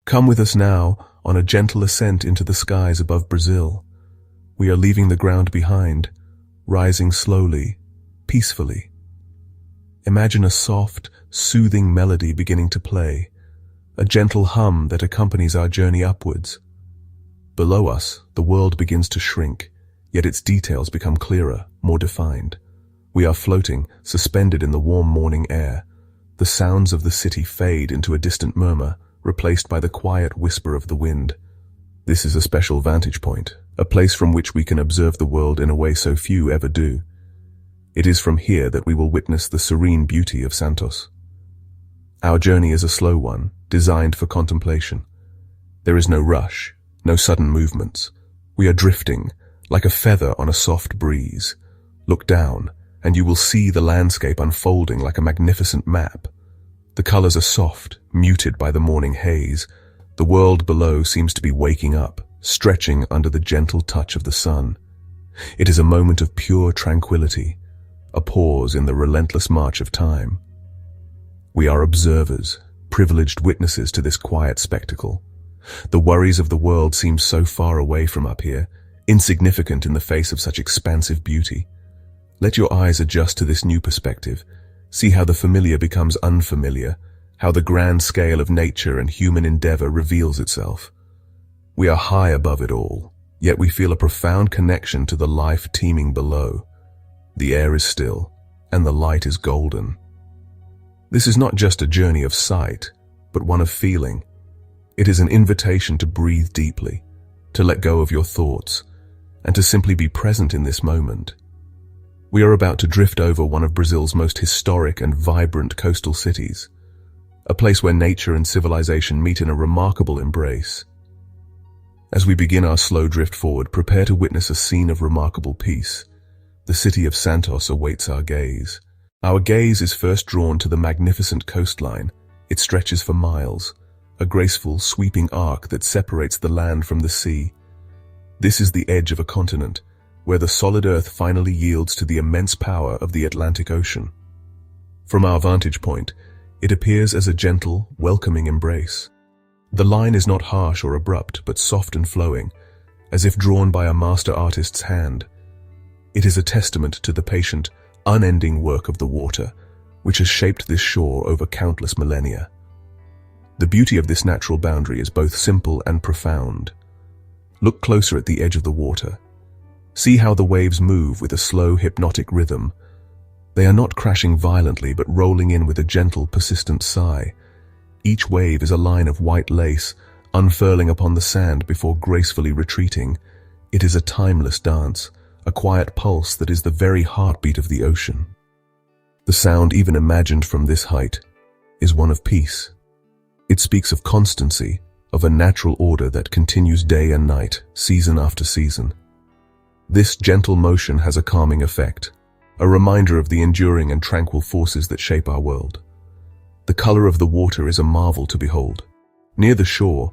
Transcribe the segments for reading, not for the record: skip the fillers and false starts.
Come with us now on a gentle ascent into the skies above Brazil. We are leaving the ground behind, rising slowly, peacefully. Imagine a soft, soothing melody beginning to play, a gentle hum that accompanies our journey upwards. Below us, the world begins to shrink, yet its details become clearer, more defined. We are floating, suspended in the warm morning air. The sounds of the city fade into a distant murmur, replaced by the quiet whisper of the wind. This is a special vantage point, a place from which we can observe the world in a way so few ever do. It is from here that we will witness the serene beauty of Santos. Our journey is a slow one, designed for contemplation. There is no rush, no sudden movements. We are drifting, like a feather on a soft breeze. Look down, and you will see the landscape unfolding like a magnificent map. The colors are soft, muted by the morning haze. The world below seems to be waking up, stretching under the gentle touch of the sun. It is a moment of pure tranquility, a pause in the relentless march of time. We are observers, privileged witnesses to this quiet spectacle. The worries of the world seem so far away from up here, insignificant in the face of such expansive beauty. Let your eyes adjust to this new perspective. See how the familiar becomes unfamiliar, how the grand scale of nature and human endeavor reveals itself. We are high above it all, yet we feel a profound connection to the life teeming below. The air is still, and the light is golden. This is not just a journey of sight, but one of feeling. It is an invitation to breathe deeply, to let go of your thoughts, and to simply be present in this moment. We are about to drift over one of Brazil's most historic and vibrant coastal cities, a place where nature and civilization meet in a remarkable embrace. As we begin our slow drift forward, prepare to witness a scene of remarkable peace. The city of Santos awaits our gaze. Our gaze is first drawn to the magnificent coastline. It stretches for miles, a graceful, sweeping arc that separates the land from the sea. This is the edge of a continent, where the solid earth finally yields to the immense power of the Atlantic Ocean. From our vantage point, it appears as a gentle, welcoming embrace. The line is not harsh or abrupt, but soft and flowing, as if drawn by a master artist's hand. It is a testament to the patient, unending work of the water, which has shaped this shore over countless millennia. The beauty of this natural boundary is both simple and profound. Look closer at the edge of the water. See how the waves move with a slow, hypnotic rhythm. They are not crashing violently, but rolling in with a gentle, persistent sigh. Each wave is a line of white lace, unfurling upon the sand before gracefully retreating. It is a timeless dance, a quiet pulse that is the very heartbeat of the ocean. The sound, even imagined from this height, is one of peace. It speaks of constancy, of a natural order that continues day and night, season after season. This gentle motion has a calming effect, a reminder of the enduring and tranquil forces that shape our world. The color of the water is a marvel to behold. Near the shore,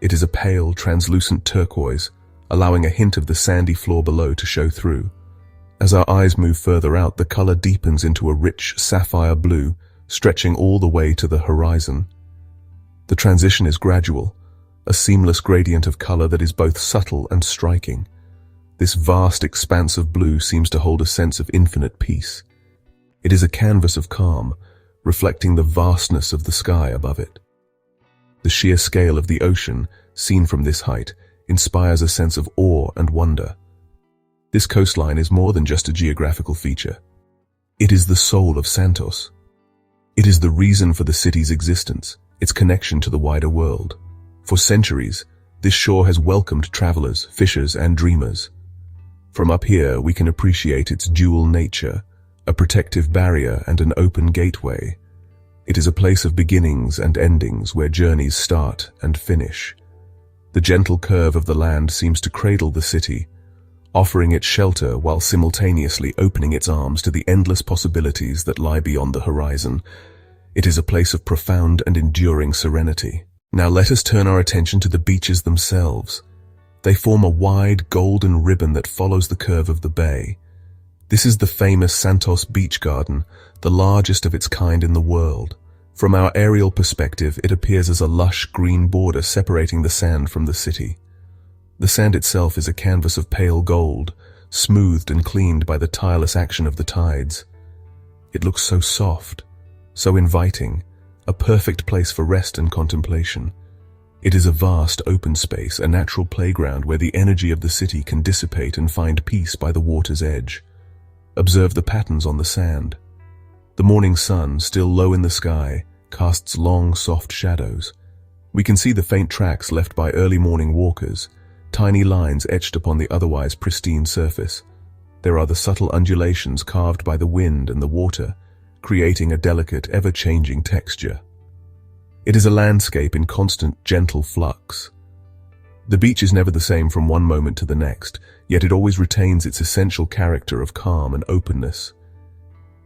it is a pale, translucent turquoise, allowing a hint of the sandy floor below to show through. As our eyes move further out, the color deepens into a rich sapphire blue, stretching all the way to the horizon. The transition is gradual, a seamless gradient of color that is both subtle and striking. This vast expanse of blue seems to hold a sense of infinite peace. It is a canvas of calm, reflecting the vastness of the sky above it. The sheer scale of the ocean, seen from this height, inspires a sense of awe and wonder. This coastline is more than just a geographical feature. It is the soul of Santos. It is the reason for the city's existence, its connection to the wider world. For centuries, this shore has welcomed travelers, fishers, and dreamers. From up here, we can appreciate its dual nature, a protective barrier and an open gateway. It is a place of beginnings and endings where journeys start and finish. The gentle curve of the land seems to cradle the city, offering it shelter while simultaneously opening its arms to the endless possibilities that lie beyond the horizon. It is a place of profound and enduring serenity. Now let us turn our attention to the beaches themselves. They form a wide, golden ribbon that follows the curve of the bay. This is the famous Santos Beach Garden, the largest of its kind in the world. From our aerial perspective, it appears as a lush green border separating the sand from the city. The sand itself is a canvas of pale gold, smoothed and cleaned by the tireless action of the tides. It looks so soft, so inviting, a perfect place for rest and contemplation. It is a vast open space, a natural playground where the energy of the city can dissipate and find peace by the water's edge. Observe the patterns on the sand. The morning sun, still low in the sky, casts long, soft shadows. We can see the faint tracks left by early morning walkers, tiny lines etched upon the otherwise pristine surface. There are the subtle undulations carved by the wind and the water, creating a delicate, ever-changing texture. It is a landscape in constant, gentle flux. The beach is never the same from one moment to the next, yet it always retains its essential character of calm and openness.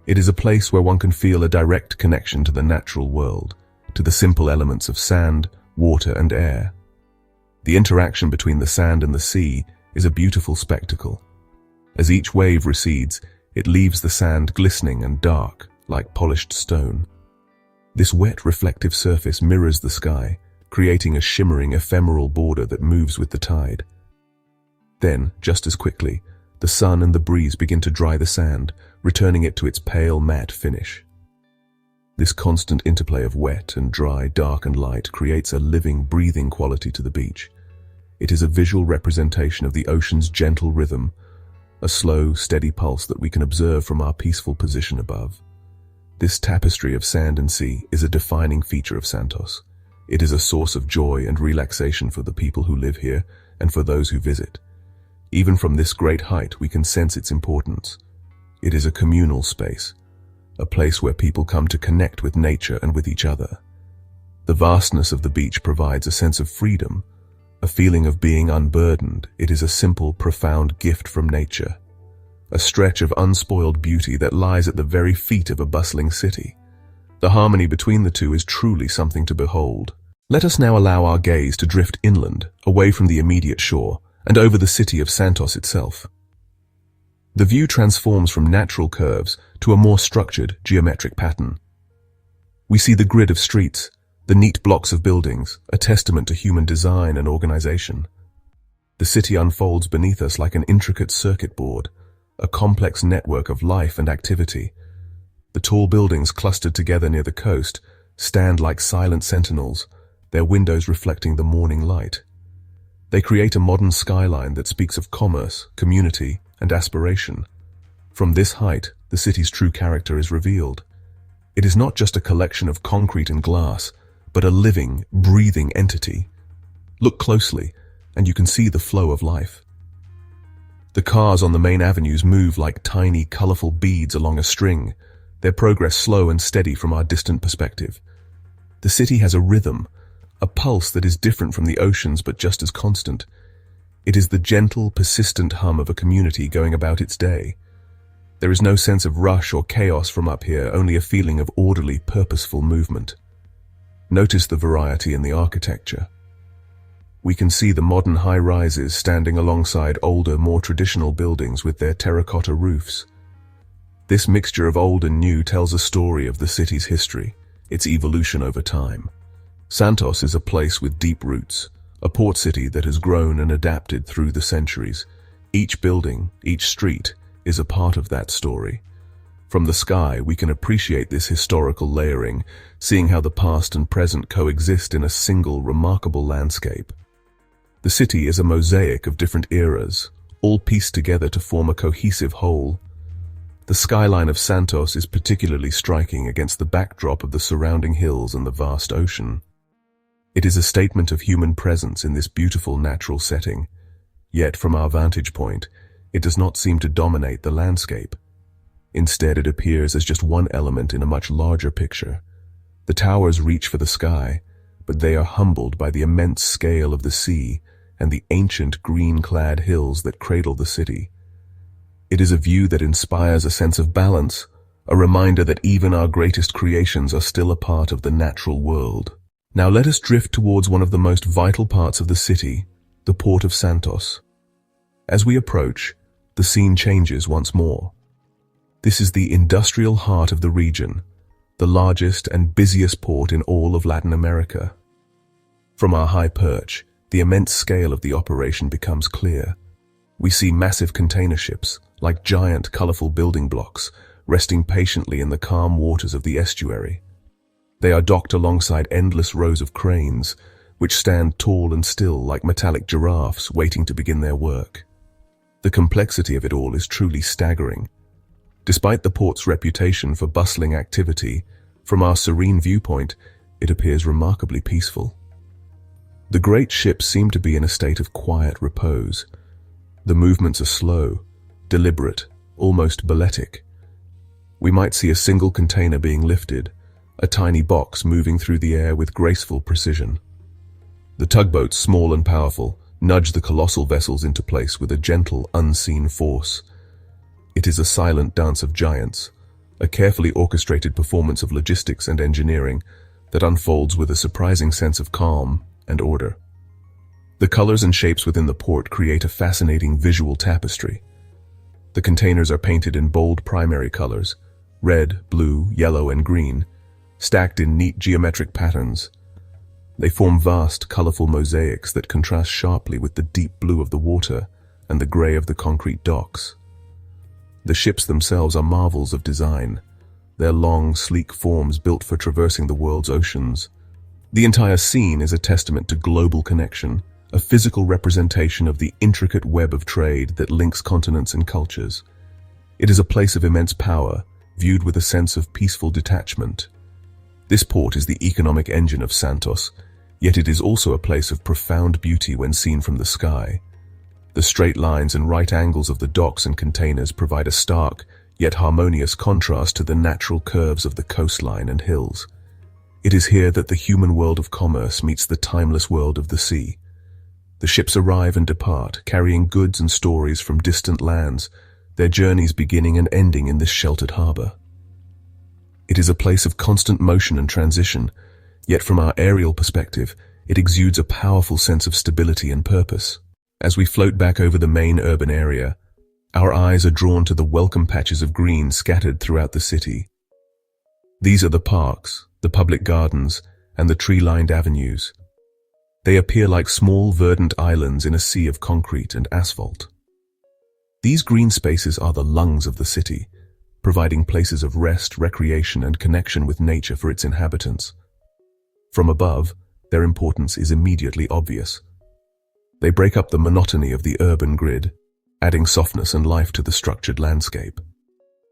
It is a place where one can feel a direct connection to the natural world, to the simple elements of sand, water, and air. The interaction between the sand and the sea is a beautiful spectacle. As each wave recedes, it leaves the sand glistening and dark, like polished stone. This wet, reflective surface mirrors the sky, creating a shimmering, ephemeral border that moves with the tide. Then, just as quickly, the sun and the breeze begin to dry the sand, returning it to its pale, matte finish. This constant interplay of wet and dry, dark and light creates a living, breathing quality to the beach. It is a visual representation of the ocean's gentle rhythm, a slow, steady pulse that we can observe from our peaceful position above. This tapestry of sand and sea is a defining feature of Santos. It is a source of joy and relaxation for the people who live here and for those who visit. Even from this great height, we can sense its importance. It is a communal space, a place where people come to connect with nature and with each other. The vastness of the beach provides a sense of freedom, a feeling of being unburdened. It is a simple, profound gift from nature, a stretch of unspoiled beauty that lies at the very feet of a bustling city. The harmony between the two is truly something to behold. Let us now allow our gaze to drift inland, away from the immediate shore, and over the city of Santos itself. The view transforms from natural curves to a more structured, geometric pattern. We see the grid of streets, the neat blocks of buildings, a testament to human design and organization. The city unfolds beneath us like an intricate circuit board, a complex network of life and activity. The tall buildings clustered together near the coast stand like silent sentinels, their windows reflecting the morning light. They create a modern skyline that speaks of commerce, community, and aspiration. From this height, the city's true character is revealed. It is not just a collection of concrete and glass, but a living, breathing entity. Look closely, and you can see the flow of life. The cars on the main avenues move like tiny, colorful beads along a string, their progress slow and steady from our distant perspective. The city has a rhythm, a pulse that is different from the ocean's but just as constant. It is the gentle, persistent hum of a community going about its day. There is no sense of rush or chaos from up here, only a feeling of orderly, purposeful movement. Notice the variety in the architecture. We can see the modern high-rises standing alongside older, more traditional buildings with their terracotta roofs. This mixture of old and new tells a story of the city's history, its evolution over time. Santos is a place with deep roots, a port city that has grown and adapted through the centuries. Each building, each street, is a part of that story. From the sky, we can appreciate this historical layering, seeing how the past and present coexist in a single, remarkable landscape. The city is a mosaic of different eras, all pieced together to form a cohesive whole. The skyline of Santos is particularly striking against the backdrop of the surrounding hills and the vast ocean. It is a statement of human presence in this beautiful natural setting, yet from our vantage point, it does not seem to dominate the landscape. Instead, it appears as just one element in a much larger picture. The towers reach for the sky, but they are humbled by the immense scale of the sea and the ancient green-clad hills that cradle the city. It is a view that inspires a sense of balance, a reminder that even our greatest creations are still a part of the natural world. Now let us drift towards one of the most vital parts of the city, the port of Santos. As we approach, the scene changes once more. This is the industrial heart of the region, the largest and busiest port in all of Latin America. From our high perch, the immense scale of the operation becomes clear. We see massive container ships, like giant, colorful building blocks, resting patiently in the calm waters of the estuary. They are docked alongside endless rows of cranes, which stand tall and still like metallic giraffes waiting to begin their work. The complexity of it all is truly staggering. Despite the port's reputation for bustling activity, from our serene viewpoint, it appears remarkably peaceful. The great ships seem to be in a state of quiet repose. The movements are slow, deliberate, almost balletic. We might see a single container being lifted, a tiny box moving through the air with graceful precision. The tugboats, small and powerful, nudge the colossal vessels into place with a gentle, unseen force. It is a silent dance of giants, a carefully orchestrated performance of logistics and engineering that unfolds with a surprising sense of calm and order. The colors and shapes within the port create a fascinating visual tapestry. The containers are painted in bold primary colors, red, blue, yellow, and green, stacked in neat geometric patterns. They form vast, colorful mosaics that contrast sharply with the deep blue of the water and the gray of the concrete docks. The ships themselves are marvels of design, their long, sleek forms built for traversing the world's oceans. The entire scene is a testament to global connection, a physical representation of the intricate web of trade that links continents and cultures. It is a place of immense power, viewed with a sense of peaceful detachment. This port is the economic engine of Santos, yet it is also a place of profound beauty when seen from the sky. The straight lines and right angles of the docks and containers provide a stark, yet harmonious contrast to the natural curves of the coastline and hills. It is here that the human world of commerce meets the timeless world of the sea. The ships arrive and depart, carrying goods and stories from distant lands, their journeys beginning and ending in this sheltered harbor. It is a place of constant motion and transition, yet from our aerial perspective, it exudes a powerful sense of stability and purpose. As we float back over the main urban area, our eyes are drawn to the welcome patches of green scattered throughout the city. These are the parks, the public gardens, and the tree-lined avenues. They appear like small verdant islands in a sea of concrete and asphalt. These green spaces are the lungs of the city, providing places of rest, recreation, and connection with nature for its inhabitants. From above, their importance is immediately obvious. They break up the monotony of the urban grid, adding softness and life to the structured landscape.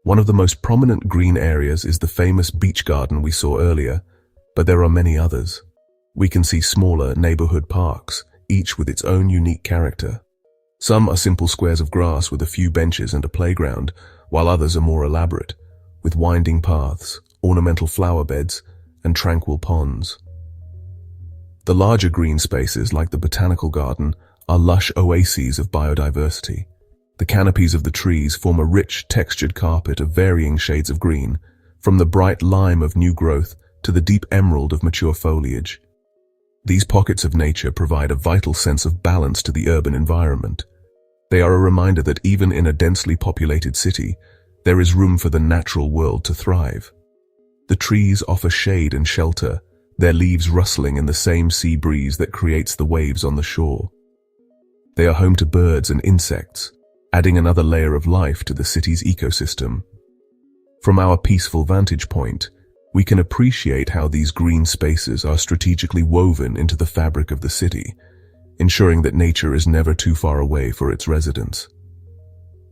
One of the most prominent green areas is the famous beach garden we saw earlier, but there are many others. We can see smaller neighborhood parks, each with its own unique character. Some are simple squares of grass with a few benches and a playground, while others are more elaborate, with winding paths, ornamental flower beds, and tranquil ponds. The larger green spaces, like the botanical garden, are lush oases of biodiversity. The canopies of the trees form a rich, textured carpet of varying shades of green, from the bright lime of new growth to the deep emerald of mature foliage. These pockets of nature provide a vital sense of balance to the urban environment. They are a reminder that even in a densely populated city, there is room for the natural world to thrive. The trees offer shade and shelter, their leaves rustling in the same sea breeze that creates the waves on the shore. They are home to birds and insects, adding another layer of life to the city's ecosystem. From our peaceful vantage point, we can appreciate how these green spaces are strategically woven into the fabric of the city, ensuring that nature is never too far away for its residents.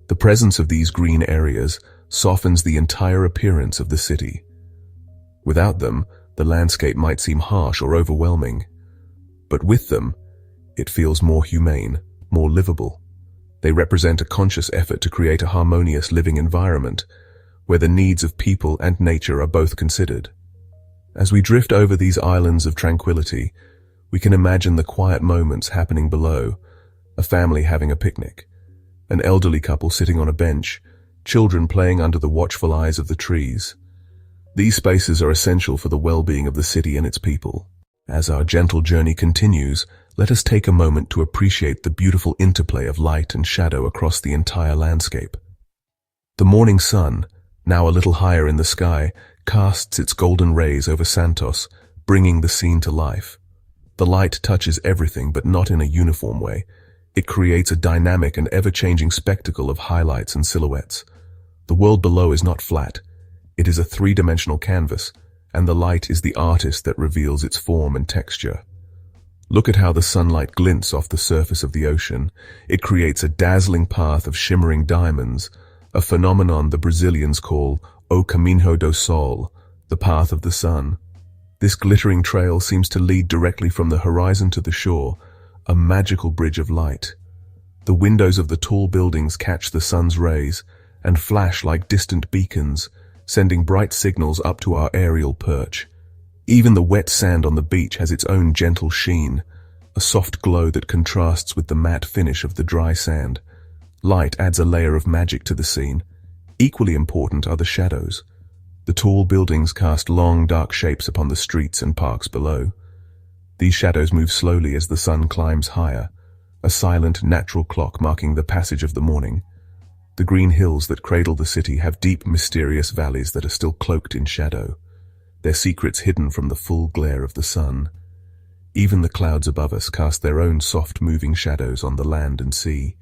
The presence of these green areas softens the entire appearance of the city. Without them, the landscape might seem harsh or overwhelming, but with them, it feels more humane, more livable. They represent a conscious effort to create a harmonious living environment where the needs of people and nature are both considered. As we drift over these islands of tranquility, we can imagine the quiet moments happening below, a family having a picnic, an elderly couple sitting on a bench, children playing under the watchful eyes of the trees. These spaces are essential for the well-being of the city and its people. As our gentle journey continues, let us take a moment to appreciate the beautiful interplay of light and shadow across the entire landscape. The morning sun, now a little higher in the sky, casts its golden rays over Santos, bringing the scene to life. The light touches everything, but not in a uniform way. It creates a dynamic and ever-changing spectacle of highlights and silhouettes. The world below is not flat. It is a three-dimensional canvas, and the light is the artist that reveals its form and texture. Look at how the sunlight glints off the surface of the ocean. It creates a dazzling path of shimmering diamonds, a phenomenon the Brazilians call O Caminho do Sol, the path of the sun. This glittering trail seems to lead directly from the horizon to the shore, a magical bridge of light. The windows of the tall buildings catch the sun's rays and flash like distant beacons, sending bright signals up to our aerial perch. Even the wet sand on the beach has its own gentle sheen, a soft glow that contrasts with the matte finish of the dry sand. Light adds a layer of magic to the scene. Equally important are the shadows. The tall buildings cast long, dark shapes upon the streets and parks below. These shadows move slowly as the sun climbs higher, a silent, natural clock marking the passage of the morning. The green hills that cradle the city have deep, mysterious valleys that are still cloaked in shadow, their secrets hidden from the full glare of the sun. Even the clouds above us cast their own soft, moving shadows on the land and sea,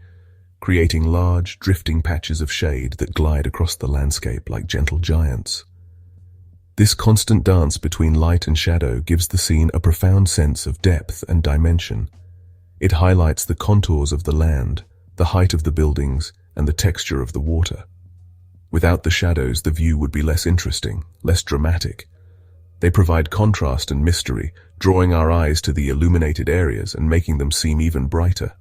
creating large, drifting patches of shade that glide across the landscape like gentle giants. This constant dance between light and shadow gives the scene a profound sense of depth and dimension. It highlights the contours of the land, the height of the buildings, and the texture of the water. Without the shadows, the view would be less interesting, less dramatic. They provide contrast and mystery, drawing our eyes to the illuminated areas and making them seem even brighter.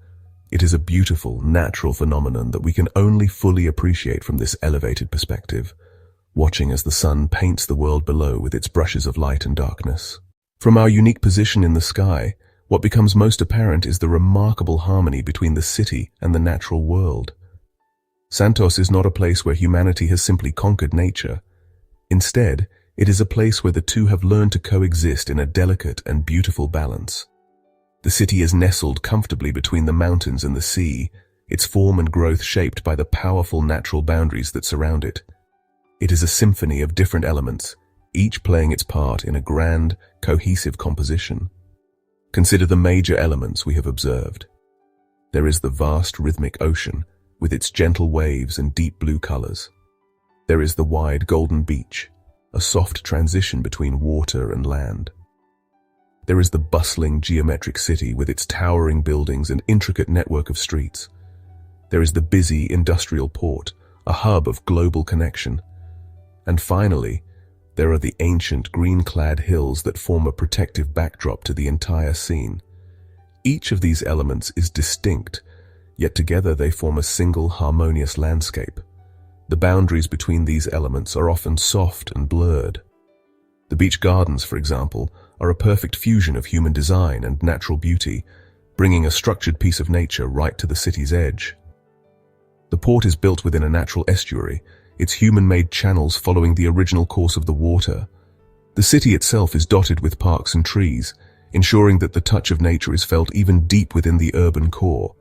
It is a beautiful, natural phenomenon that we can only fully appreciate from this elevated perspective, watching as the sun paints the world below with its brushes of light and darkness. From our unique position in the sky, what becomes most apparent is the remarkable harmony between the city and the natural world. Santos is not a place where humanity has simply conquered nature. Instead, it is a place where the two have learned to coexist in a delicate and beautiful balance. The city is nestled comfortably between the mountains and the sea, its form and growth shaped by the powerful natural boundaries that surround it. It is a symphony of different elements, each playing its part in a grand, cohesive composition. Consider the major elements we have observed. There is the vast rhythmic ocean, with its gentle waves and deep blue colors. There is the wide golden beach, a soft transition between water and land. There is the bustling geometric city with its towering buildings and intricate network of streets. There is the busy industrial port, a hub of global connection. And finally, there are the ancient green-clad hills that form a protective backdrop to the entire scene. Each of these elements is distinct, yet together they form a single harmonious landscape. The boundaries between these elements are often soft and blurred. The beach gardens, for example, are a perfect fusion of human design and natural beauty, bringing a structured piece of nature right to the city's edge. The port is built within a natural estuary, its human-made channels following the original course of the water. The city itself is dotted with parks and trees, ensuring that the touch of nature is felt even deep within the urban core.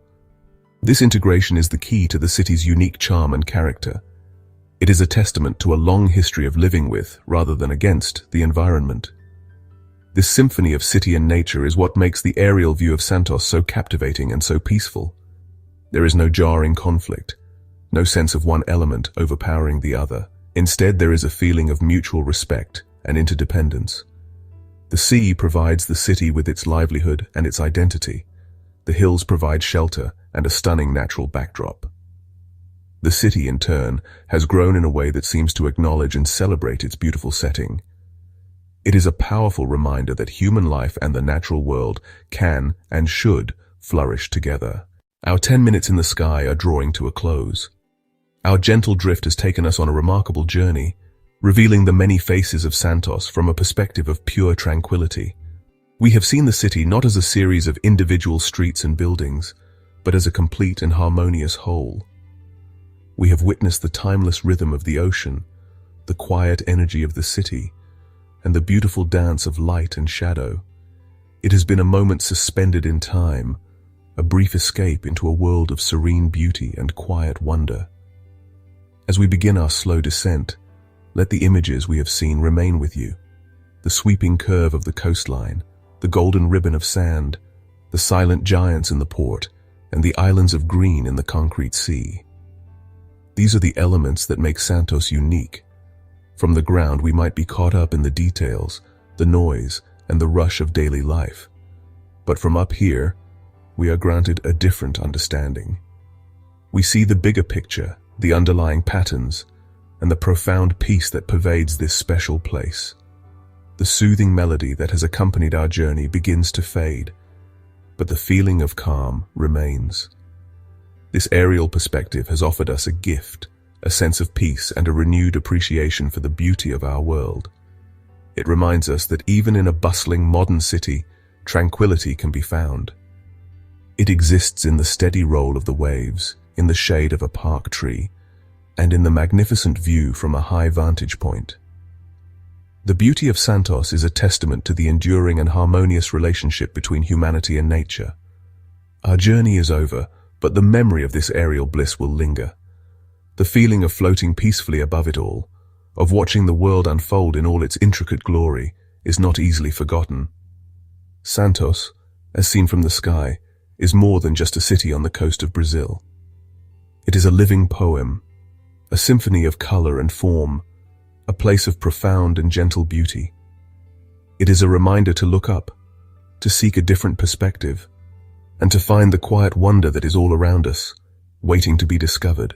This integration is the key to the city's unique charm and character. It is a testament to a long history of living with, rather than against, the environment. This symphony of city and nature is what makes the aerial view of Santos so captivating and so peaceful. There is no jarring conflict, no sense of one element overpowering the other. Instead, there is a feeling of mutual respect and interdependence. The sea provides the city with its livelihood and its identity. The hills provide shelter and a stunning natural backdrop. The city, in turn, has grown in a way that seems to acknowledge and celebrate its beautiful setting. It is a powerful reminder that human life and the natural world can and should flourish together. Our 10 minutes in the sky are drawing to a close. Our gentle drift has taken us on a remarkable journey, revealing the many faces of Santos from a perspective of pure tranquility. We have seen the city not as a series of individual streets and buildings, but as a complete and harmonious whole. We have witnessed the timeless rhythm of the ocean, the quiet energy of the city, and the beautiful dance of light and shadow. It has been a moment suspended in time, a brief escape into a world of serene beauty and quiet wonder. As we begin our slow descent, let the images we have seen remain with you. The sweeping curve of the coastline, the golden ribbon of sand, the silent giants in the port, and the islands of green in the concrete sea. These are the elements that make Santos unique. From the ground, we might be caught up in the details, the noise, and the rush of daily life. But from up here, we are granted a different understanding. We see the bigger picture, the underlying patterns, and the profound peace that pervades this special place. The soothing melody that has accompanied our journey begins to fade, but the feeling of calm remains. This aerial perspective has offered us a gift, a sense of peace, and a renewed appreciation for the beauty of our world. It reminds us that even in a bustling modern city, tranquility can be found. It exists in the steady roll of the waves, in the shade of a park tree, and in the magnificent view from a high vantage point. The beauty of Santos is a testament to the enduring and harmonious relationship between humanity and nature. Our journey is over, but the memory of this aerial bliss will linger. The feeling of floating peacefully above it all, of watching the world unfold in all its intricate glory, is not easily forgotten. Santos, as seen from the sky, is more than just a city on the coast of Brazil. It is a living poem, a symphony of color and form, a place of profound and gentle beauty. It is a reminder to look up, to seek a different perspective, and to find the quiet wonder that is all around us, waiting to be discovered.